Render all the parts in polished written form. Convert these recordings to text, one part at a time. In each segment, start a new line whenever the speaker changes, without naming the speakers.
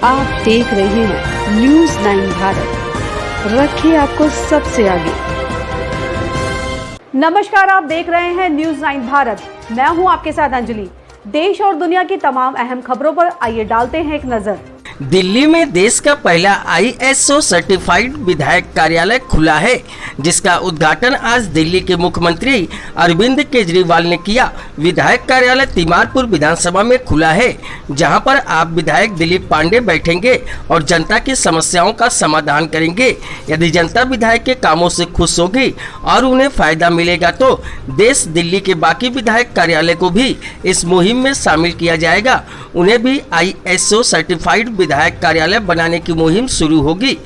आप देख रहे हैं न्यूज़ 9 भारत, रखिए आपको सबसे आगे।
नमस्कार, आप देख रहे हैं न्यूज़ 9 भारत। मैं हूं आपके साथ अंजलि। देश और दुनिया की तमाम अहम खबरों पर आइए डालते हैं एक नजर।
दिल्ली में देश का पहला ISO सर्टिफाइड विधायक कार्यालय खुला है, जिसका उद्घाटन आज दिल्ली के मुख्यमंत्री अरविंद केजरीवाल ने किया। विधायक कार्यालय तिमारपुर विधानसभा में खुला है, जहां पर आप विधायक दिलीप पांडे बैठेंगे और जनता की समस्याओं का समाधान करेंगे। यदि जनता विधायक के कामों से खुश होगी और उन्हें फायदा मिलेगा तो देश दिल्ली के बाकी विधायक कार्यालय को भी इस मुहिम में शामिल किया जाएगा। उन्हें भी ISO सर्टिफाइड विधायक कार्यालय बनाने की मुहिम शुरू होगी।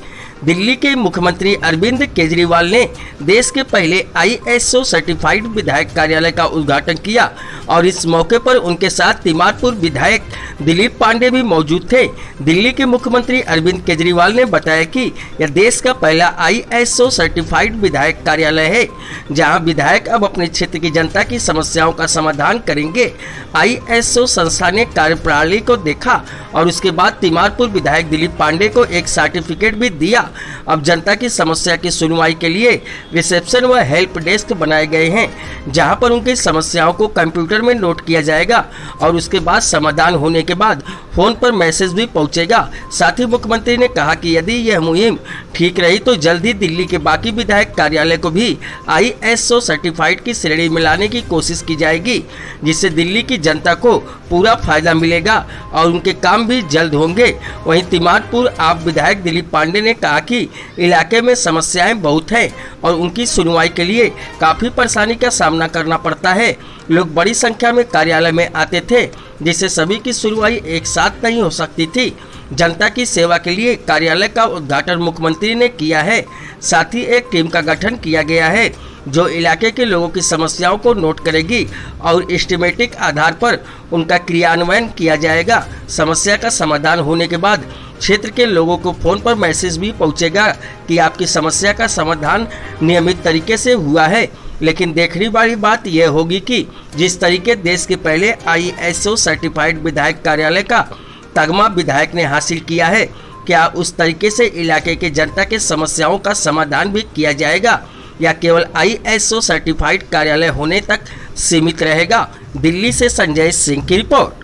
दिल्ली के मुख्यमंत्री अरविंद केजरीवाल ने देश के पहले ISO सर्टिफाइड विधायक कार्यालय का उद्घाटन किया और इस मौके पर उनके साथ तिमारपुर विधायक दिलीप पांडे भी मौजूद थे। दिल्ली के मुख्यमंत्री अरविंद केजरीवाल ने बताया कि यह देश का पहला ISO सर्टिफाइड विधायक कार्यालय है, जहां विधायक अब अपने क्षेत्र की जनता की समस्याओं का समाधान करेंगे। ISO संस्था ने कार्यप्रणाली को देखा और उसके बाद तिमारपुर विधायक दिलीप पांडे को एक सर्टिफिकेट भी दिया। अब जनता की समस्या की सुनवाई के लिए रिसेप्शन व हेल्प डेस्क बनाए गए हैं, जहां पर उनकी समस्याओं को कंप्यूटर में नोट किया जाएगा और उसके बाद समाधान होने के बाद फोन पर मैसेज भी पहुंचेगा। साथ ही मुख्यमंत्री ने कहा कि यदि यह मुहिम ठीक रही तो जल्द ही दिल्ली के बाकी विधायक कार्यालय को भी ISO सर्टिफाइड की श्रेणी में लाने की कोशिश की जाएगी, जिससे दिल्ली की जनता को पूरा फायदा मिलेगा और उनके काम भी जल्द होंगे। वहीं तिमारपुर आप विधायक दिलीप पांडे ने कहा कि इलाके में समस्याएं बहुत हैं और उनकी सुनवाई के लिए काफ़ी परेशानी का सामना करना पड़ता है। लोग बड़ी संख्या में कार्यालय में आते थे, जिससे सभी की सुनवाई एक साथ नहीं हो सकती थी। जनता की सेवा के लिए कार्यालय का उद्घाटन मुख्यमंत्री ने किया है। साथ ही एक टीम का गठन किया गया है, जो इलाके के लोगों की समस्याओं को नोट करेगी और एस्टिमेटिक आधार पर उनका क्रियान्वयन किया जाएगा। समस्या का समाधान होने के बाद क्षेत्र के लोगों को फोन पर मैसेज भी पहुंचेगा कि आपकी समस्या का समाधान नियमित तरीके से हुआ है। लेकिन देखने वाली बात यह होगी कि जिस तरीके देश के पहले ISO सर्टिफाइड विधायक कार्यालय का तगमा विधायक ने हासिल किया है, क्या उस तरीके से इलाके के जनता के समस्याओं का समाधान भी किया जाएगा या केवल ISO सर्टिफाइड कार्यालय होने तक सीमित रहेगा। दिल्ली से संजय सिंह की रिपोर्ट।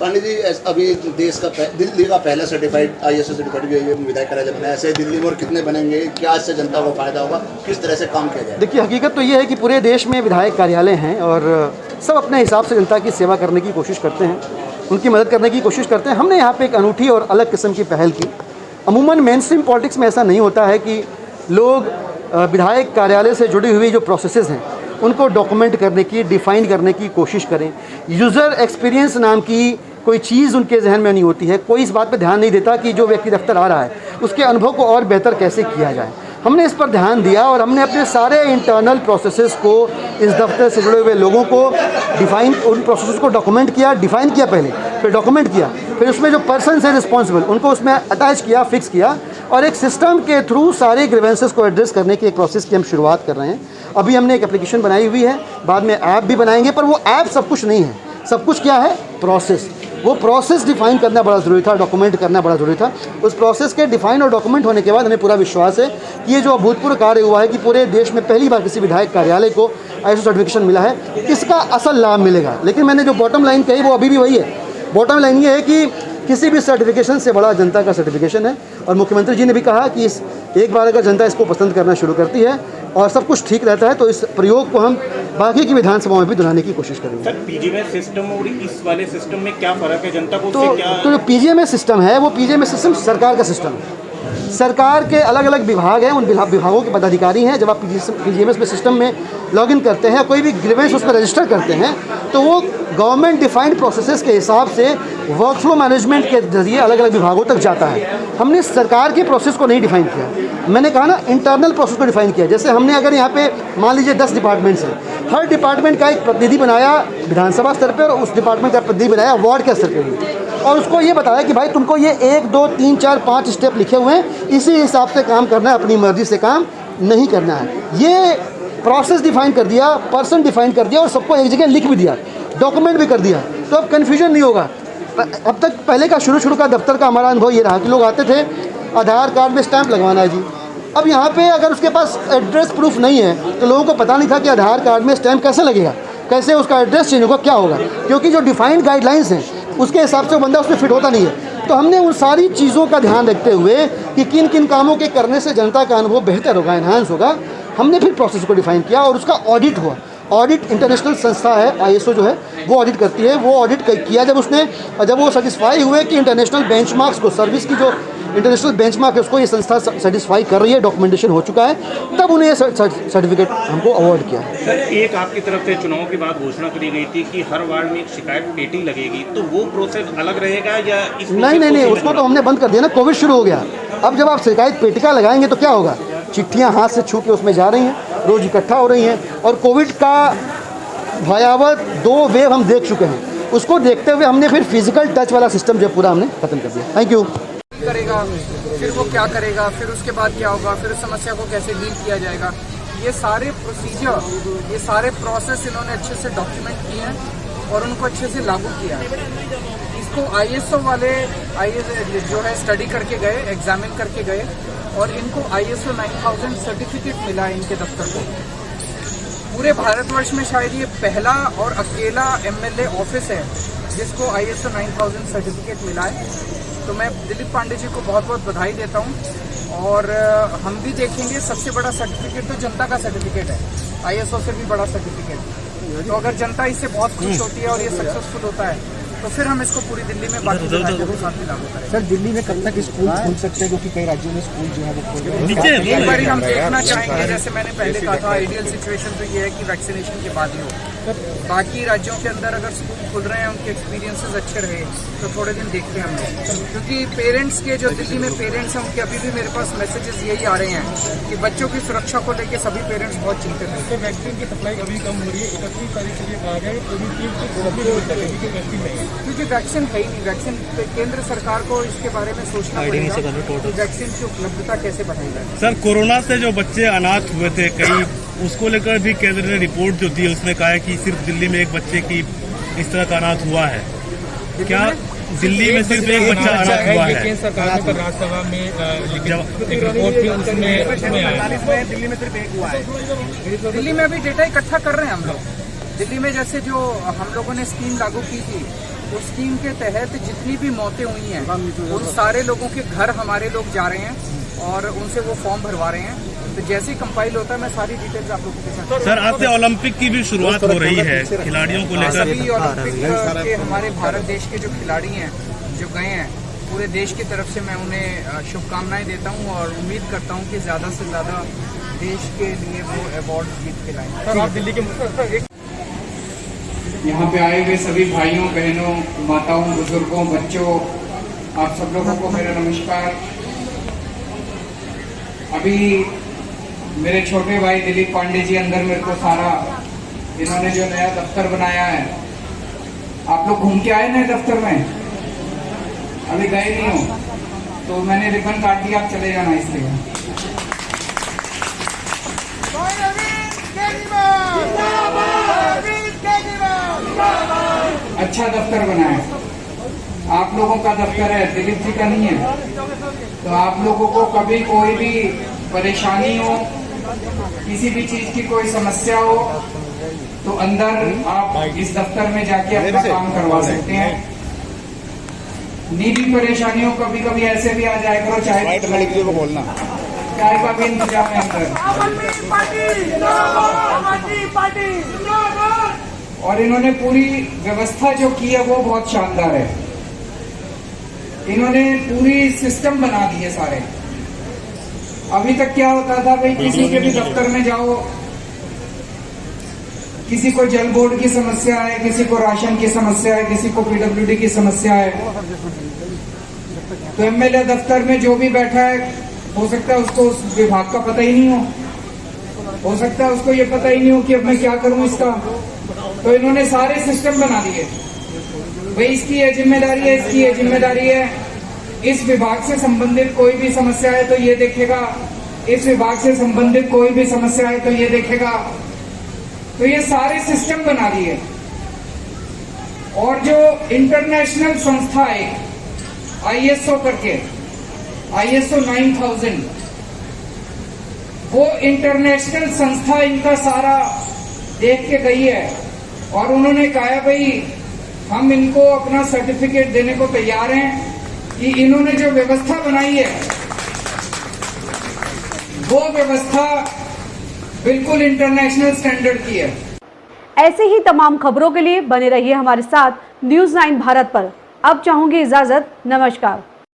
पांडे जी, अभी देश का दिल्ली का पहला सर्टिफाइड ISO सर्टिफाइड विधायक कार्यालय बना है, ऐसे दिल्ली में और कितने बनेंगे? क्या इससे जनता को फायदा होगा? किस तरह से काम किया जाए?
देखिए, हकीकत तो ये है कि पूरे देश में विधायक कार्यालय हैं और सब अपने हिसाब से जनता की सेवा करने की कोशिश करते हैं, उनकी मदद करने की कोशिश करते हैं। हमने यहाँ पे एक अनूठी और अलग किस्म की पहल की। अमूमन मेन स्ट्रीम पॉलिटिक्स में ऐसा नहीं होता है कि लोग विधायक कार्यालय से जुड़ी हुई जो प्रोसेसेस हैं उनको डॉक्यूमेंट करने की, डिफ़ाइन करने की कोशिश करें। यूज़र एक्सपीरियंस नाम की कोई चीज़ उनके जहन में नहीं होती है। कोई इस बात पे ध्यान नहीं देता कि जो व्यक्ति दफ्तर आ रहा है उसके अनुभव को और बेहतर कैसे किया जाए। हमने इस पर ध्यान दिया और हमने अपने सारे इंटरनल प्रोसेसेस को, इस दफ्तर से जुड़े हुए लोगों को डिफ़ाइन, उन प्रोसेसेस को डॉक्यूमेंट किया, डिफ़ाइन किया पहले, फिर डॉक्यूमेंट किया, फिर उसमें जो पर्सन है रिस्पॉन्सिबल उनको उसमें अटैच किया, फिक्स किया और एक सिस्टम के थ्रू सारे ग्रीवेंसेस को एड्रेस करने की एक प्रोसेस की हम शुरुआत कर रहे हैं। अभी हमने एक एप्लीकेशन बनाई हुई है, बाद में ऐप भी बनाएंगे, पर वो ऐप सब कुछ नहीं है। सब कुछ क्या है? प्रोसेस। वो प्रोसेस डिफ़ाइन करना बड़ा ज़रूरी था, डॉक्यूमेंट करना बड़ा ज़रूरी था। उस प्रोसेस के डिफ़ाइन और डॉक्यूमेंट होने के बाद हमें पूरा विश्वास है कि ये जो अभूतपूर्व कार्य हुआ है कि पूरे देश में पहली बार किसी विधायक कार्यालय को ISO सर्टिफिकेशन मिला है, इसका असल लाभ मिलेगा। लेकिन मैंने जो बॉटम लाइन कही वो अभी भी वही है। बॉटम लाइन ये है कि किसी भी सर्टिफिकेशन से बड़ा जनता का सर्टिफिकेशन है और मुख्यमंत्री जी ने भी कहा कि इस एक बार अगर जनता इसको पसंद करना शुरू करती है और सब कुछ ठीक रहता है तो इस प्रयोग को हम बाकी की विधानसभाओं में भी दोहराने की कोशिश करेंगे।
सर, PGMS सिस्टम और इस वाले सिस्टम में क्या फ़र्क है? जनता को
तो जो PGMS सिस्टम है वो PGMS सिस्टम सरकार का सिस्टम है। सरकार के अलग अलग विभाग हैं, उन विभागों के पदाधिकारी हैं। जब आप PGMS में सिस्टम में लॉगिन करते हैं, कोई भी ग्रीवेंस उस पर रजिस्टर करते हैं, तो वो गवर्नमेंट डिफाइंड प्रोसेसेस के हिसाब से वर्कफ्लो मैनेजमेंट के जरिए अलग अलग विभागों तक जाता है। हमने सरकार के प्रोसेस को नहीं डिफाइन किया, मैंने कहा ना इंटरनल प्रोसेस को डिफाइन किया। जैसे हमने अगर यहाँ पे मान लीजिए 10 डिपार्टमेंट्स हैं, हर डिपार्टमेंट का एक प्रतिनिधि बनाया विधानसभा स्तर पर और उस डिपार्टमेंट का प्रतिनिधि बनाया वार्ड के स्तर पर और उसको ये बताया कि भाई तुमको ये 1, 2, 3, 4, 5 स्टेप लिखे हुए हैं, इसी हिसाब से काम करना है, अपनी मर्जी से काम नहीं करना है। ये प्रोसेस डिफाइन कर दिया, पर्सन डिफाइन कर दिया और सबको एक जगह लिख भी दिया, डॉक्यूमेंट भी कर दिया। तो अब कन्फ्यूजन नहीं होगा। अब तक पहले का शुरू का दफ्तर का हमारा अनुभव ये रहा कि लोग आते थे, आधार कार्ड में स्टैंप लगवाना है जी। अब यहाँ पे अगर उसके पास एड्रेस प्रूफ नहीं है तो लोगों को पता नहीं था कि आधार कार्ड में स्टैंप कैसे लगेगा, कैसे उसका एड्रेस चेंज होगा, क्या होगा, क्योंकि जो डिफाइंड गाइडलाइंस हैं उसके हिसाब से वो बंदा उसमें फिट होता नहीं है। तो हमने उन सारी चीज़ों का ध्यान रखते हुए कि किन किन कामों के करने से जनता का अनुभव बेहतर होगा, एनहांस होगा, हमने फिर प्रोसेस को डिफाइन किया और उसका ऑडिट हुआ। ऑडिट इंटरनेशनल संस्था है, ISO जो है वो ऑडिट करती है। वो ऑडिट किया जब वो सेटिस्फाई हुए कि इंटरनेशनल बेंचमार्क्स को, सर्विस की जो इंटरनेशनल बेंचमार्क है उसको ये संस्था सेटिस्फाई कर रही है, डॉक्यूमेंटेशन हो चुका है, तब उन्हें ये सर्टिफिकेट हमको अवार्ड किया है।
सर, एक आपकी तरफ से चुनाव के बाद घोषणा करी गई थी कि हर वार्ड में एक शिकायत पेटी लगेगी, तो वो प्रोसेस अलग रहेगा या इस
नहीं, उसको तो हमने बंद कर दिया ना, कोविड शुरू हो गया। अब जब आप शिकायत पेटिका लगाएंगे तो क्या होगा, चिट्ठियाँ हाथ से छू के उसमें जा रही हैं, रोज़ इकट्ठा हो रही हैं, और कोविड का भयावह 2 वेव हम देख चुके हैं। उसको देखते हुए हमने फिर फिजिकल टच वाला सिस्टम जो पूरा हमने खत्म कर दिया। Thank you.
करेगा, फिर वो क्या करेगा, फिर उसके बाद क्या होगा, फिर उस समस्या को कैसे डील किया जाएगा, ये सारे प्रोसीजर, ये सारे प्रोसेस इन्होंने अच्छे से डॉक्यूमेंट किए हैं और उनको अच्छे से लागू किया है। इसको ISO वाले जो है स्टडी करके गए, एग्जामिन करके गए और इनको ISO 9000 सर्टिफिकेट मिला है इनके दफ्तर को। पूरे भारतवर्ष में शायद ये पहला और अकेला MLA ऑफिस है जिसको ISO 9000 सर्टिफिकेट मिला है। तो मैं दिलीप पांडे जी को बहुत बहुत बधाई देता हूँ और हम भी देखेंगे, सबसे बड़ा सर्टिफिकेट तो जनता का सर्टिफिकेट है, ISO से भी बड़ा सर्टिफिकेट। तो अगर जनता इससे बहुत खुश होती है और ये सक्सेसफुल होता है तो फिर हम इसको पूरी दिल्ली में बाकी राज्यों के साथ भी लागू करें।
सर, दिल्ली में कब तक स्कूल खुल सकते हैं, क्योंकि कई राज्यों में स्कूल जो है वो खोल रहे हैं?
एक बार हम देखना चाहेंगे, जैसे मैंने पहले कहा था, आइडियल सिचुएशन तो ये है कि वैक्सीनेशन के बाद ही हो। बाकी राज्यों के अंदर अगर स्कूल खुल रहे हैं, उनके एक्सपीरियंसेस अच्छे रहे तो थोड़े दिन देखते हैं हमने, क्योंकि पेरेंट्स के जो दिल्ली में पेरेंट्स हैं उनके अभी भी मेरे पास मैसेजेस यही आ रहे हैं कि बच्चों की सुरक्षा को लेकर सभी पेरेंट्स बहुत चिंतित हैं।
तो वैक्सीन की सप्लाई अभी कम हो रही है, 31 तारीख से ये कहा गया है वैक्सीन नहीं है,
क्योंकि वैक्सीन है ही नहीं। वैक्सीन केंद्र सरकार को इसके बारे में सोचना पड़ेगा कि वैक्सीन की उपलब्धता कैसे बढ़ाई जाए।
सर, कोरोना से जो बच्चे अनाथ हुए थे कई, उसको लेकर भी केंद्र ने रिपोर्ट जो दी उसमें कहा है कि सिर्फ दिल्ली में एक बच्चे की इस तरह का अनाथ हुआ है। क्या दिल्ली में सिर्फ एक बच्चा अनाथ हुआ है?
केंद्र सरकार ने पर राज्यसभा में एक रिपोर्ट थी, उसमें आया
दिल्ली में सिर्फ एक हुआ है।
दिल्ली में अभी डेटा इकट्ठा कर रहे हैं हम लोग। दिल्ली में जैसे जो हम लोगों ने स्कीम लागू की थी, उस स्कीम के तहत जितनी भी मौतें हुई हैं उन सारे लोगों के घर हमारे लोग जा रहे हैं और उनसे वो फॉर्म भरवा रहे हैं। तो जैसे ही कंपाइल होता है मैं सारी डिटेल्स आप लोगों के साथ।
सर, आज से ओलंपिक की भी शुरुआत हो रही है, खिलाड़ियों को लेकर
सभी ओलंपिक के हमारे भारत देश के जो खिलाड़ी हैं जो गए हैं, पूरे देश की तरफ से मैं उन्हें शुभकामनाएं देता हूं और उम्मीद करता हूं कि ज़्यादा से ज़्यादा देश के लिए वो अवार्ड जीत के लाएं।
सर, आप दिल्ली के
यहाँ पे आए हुए सभी भाइयों बहनों, माताओं, बुजुर्गों, बच्चों, आप सब लोगों को मेरा नमस्कार। अभी मेरे छोटे भाई दिलीप पांडे जी अंदर मेरे को सारा, इन्होंने जो नया दफ्तर बनाया है, आप लोग घूम के आए नए दफ्तर में? अभी गए नहीं हो तो मैंने रिबन काट दिया, आप चले जाना इसलिए। अच्छा दफ्तर बनाया, आप लोगों का दफ्तर है, दिलीप जी का नहीं है। तो आप लोगों को कभी कोई भी परेशानी हो, किसी भी चीज की कोई समस्या हो तो अंदर आप इस दफ्तर में जाके अपना काम करवा सकते हैं। निजी परेशानियों कभी कभी ऐसे भी आ जाए करो, चाय को बोलना, चाय का भी इंतजाम है अंदर। और इन्होंने पूरी व्यवस्था जो की है वो बहुत शानदार है। इन्होंने पूरी सिस्टम बना दिए सारे। अभी तक क्या होता था भाई, किसी के भी दफ्तर में जाओ, किसी को जल बोर्ड की समस्या है, किसी को राशन की समस्या है, किसी को PWD की समस्या है, तो MLA दफ्तर में जो भी बैठा है हो सकता है उसको उस विभाग का पता ही नहीं हो सकता है उसको ये पता ही नहीं हो कि अब मैं क्या करूं इसका। तो इन्होंने सारे सिस्टम बना दिए, भाई इसकी ये जिम्मेदारी है, इसकी ये जिम्मेदारी है, इस विभाग से संबंधित कोई भी समस्या है तो ये देखेगा, इस विभाग से संबंधित कोई भी समस्या है तो ये देखेगा। तो ये सारे सिस्टम बना दिए। और जो इंटरनेशनल संस्था है ISO करके, ISO 9000, वो इंटरनेशनल संस्था इनका सारा देख के गई है और उन्होंने कहा भाई हम इनको अपना सर्टिफिकेट देने को तैयार हैं कि इन्होंने जो व्यवस्था बनाई है वो व्यवस्था बिल्कुल इंटरनेशनल स्टैंडर्ड की है।
ऐसे ही तमाम खबरों के लिए बने रहिए हमारे साथ न्यूज़ 9 भारत पर। अब चाहूंगी इजाजत, नमस्कार।